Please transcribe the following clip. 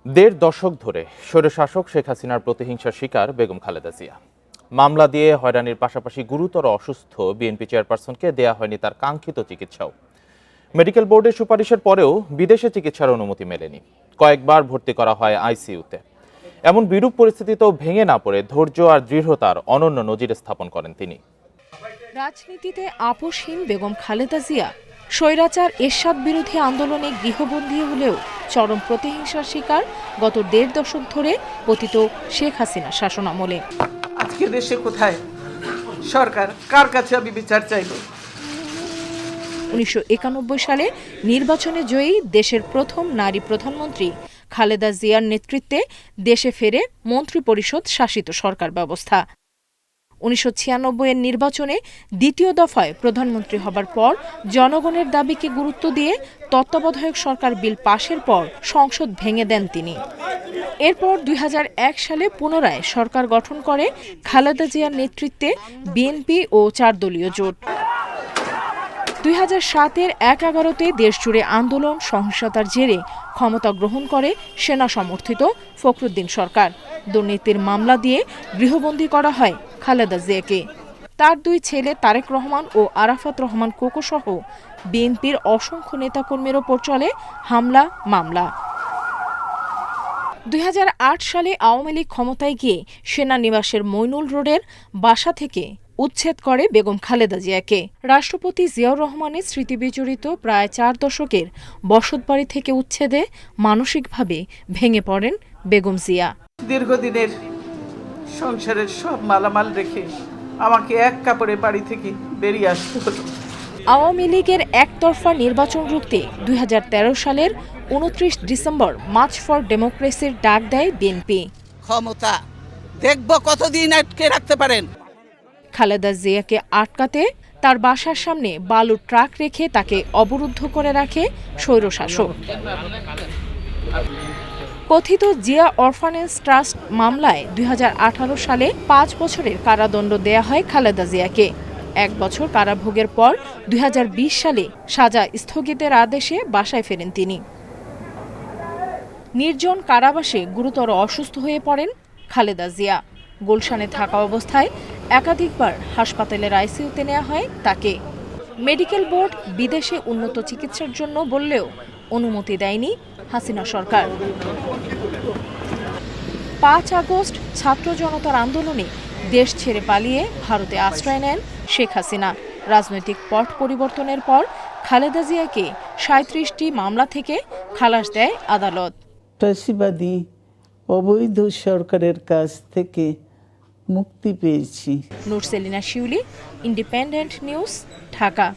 দেড় দশক ধরে স্বৈরশাসক শেখ হাসিনার প্রতিহিংসার শিকার বেগম খালেদা জিয়া। মামলা দিয়ে হয়রানির পাশাপাশি গুরুতর অসুস্থ বিএনপি চেয়ারপারসনকে দেয়া হয়নি তার কাঙ্ক্ষিত চিকিৎসাও। মেডিকেল বোর্ডের সুপারিশের পরেও বিদেশে চিকিৎসার অনুমতি মেলেনি। কয়েকবার ভর্তি করা হয় আইসিইউতে। এমন বিরূপ পরিস্থিতিতেও ভেঙে না পড়ে ধৈর্য আর দৃঢ়তার অনন্য নজির স্থাপন করেন তিনি। রাজনীতিতে আপোষহীন বেগম খালেদা জিয়া স্বৈরাচার এরশাদ বিরোধী আন্দোলনে গৃহবন্দী হলেও চরম প্রতিহিংসার শিকার গত দেড় দশক ধরে পতিত শেখ হাসিনা শাসনামলে। আজকে দেশে কোথায় সরকার, কার কাছে আমি বিচার চাইব? 1991 সালে নির্বাচনে জয়ী দেশের প্রথম নারী প্রধানমন্ত্রী খালেদা জিয়ার নেতৃত্বে দেশে ফেরে মন্ত্রিপরিষদ শাসিত সরকার ব্যবস্থা। 1996 এর নির্বাচনে দ্বিতীয় দফায় প্রধানমন্ত্রী হবার পর জনগণের দাবিকে গুরুত্ব দিয়ে তত্ত্বাবধায়ক সরকার বিল পাশের পর সংসদ ভেঙে দেন তিনি। এরপর 2001 সালে পুনরায় সরকার গঠন করে খালেদা জিয়ার নেতৃত্বে বিএনপি ও 4 দলীয় জোট। 2007-এর 11-তে দেশজুড়ে আন্দোলন সহিংসতার জেরে ক্ষমতা গ্রহণ করে সেনা সমর্থিত ফখরুদ্দিন সরকার। দুর্নীতির মামলা দিয়ে গৃহবন্দী করা হয় খালেদা জিয়াকে। তার 2 ছেলে তারেক রহমান ও আরাফাত রহমান কোকো সহ বিএনপির অসংখ্য নেতাকর্মীর ওপর চলে হামলা মামলা। 2008 সালে আওয়ামী লীগ ক্ষমতায় গিয়ে সেনানিবাসের মইনুল রোডের বাসা থেকে উচ্ছেদ করে বেগম খালেদা জিয়াকে। রাষ্ট্রপতি জিয়াউর রহমানের স্মৃতিবিজড়িত প্রায় 4 দশকের বসতবাড়ি থেকে উচ্ছেদে মানসিকভাবে ভেঙে পড়েন বেগম জিয়া। দীর্ঘদিনের সংসারের সব মালামাল রেখে আমাকে এক কাপড়ে বাড়ি থেকে বেরিয়ে আসতে হলো। আওয়ামী লীগের একতরফা নির্বাচন রুখতে 2013 সালের 29 ডিসেম্বর মার্চ ফর ডেমোক্রেসির ডাক দেয় বিএনপি। ক্ষমতা দেখব কতদিন আটকে রাখতে পারেন। খালেদা জিয়াকে আটকাতে তার বাসার সামনে বালুর ট্রাক রেখে তাকে অবরুদ্ধ করে রাখে স্বৈরশাসক। কথিত জিয়া অরফানেজ ট্রাস্ট মামলায় 2018 সালে 5 বছরের কারাদণ্ড দেয়া হয় খালেদা জিয়াকে। 1 বছর কারাভোগের পর 2020 সালে সাজা স্থগিতের আদেশে বাসায় ফেরেন তিনি। নির্জন কারাবাসে গুরুতর অসুস্থ হয়ে পড়েন খালেদা জিয়া। গুলশানে থাকা অবস্থায় একাধিকবার হাসপাতালের আইসিইউতে নেওয়া হয় তাকে। মেডিকেল বোর্ড বিদেশে উন্নত চিকিৎসার জন্য বললেও অনুমতি দেয়নি হাসিনা সরকার। 5 আগস্ট ছাত্র জনতার আন্দোলনে দেশ ছেড়ে পালিয়ে ভারতে আশ্রয় নেন শেখ হাসিনা। রাজনৈতিক পট পরিবর্তনের পর খালেদা জিয়াকে 37টি মামলা থেকে খালাস দেয় আদালত। ফ্যাসিবাদী অবৈধ সরকারের কাছ থেকে মুক্তি পেয়েছি। নূর সেলিনা শিউলি, ইন্ডিপেন্ডেন্ট নিউজ, ঢাকা।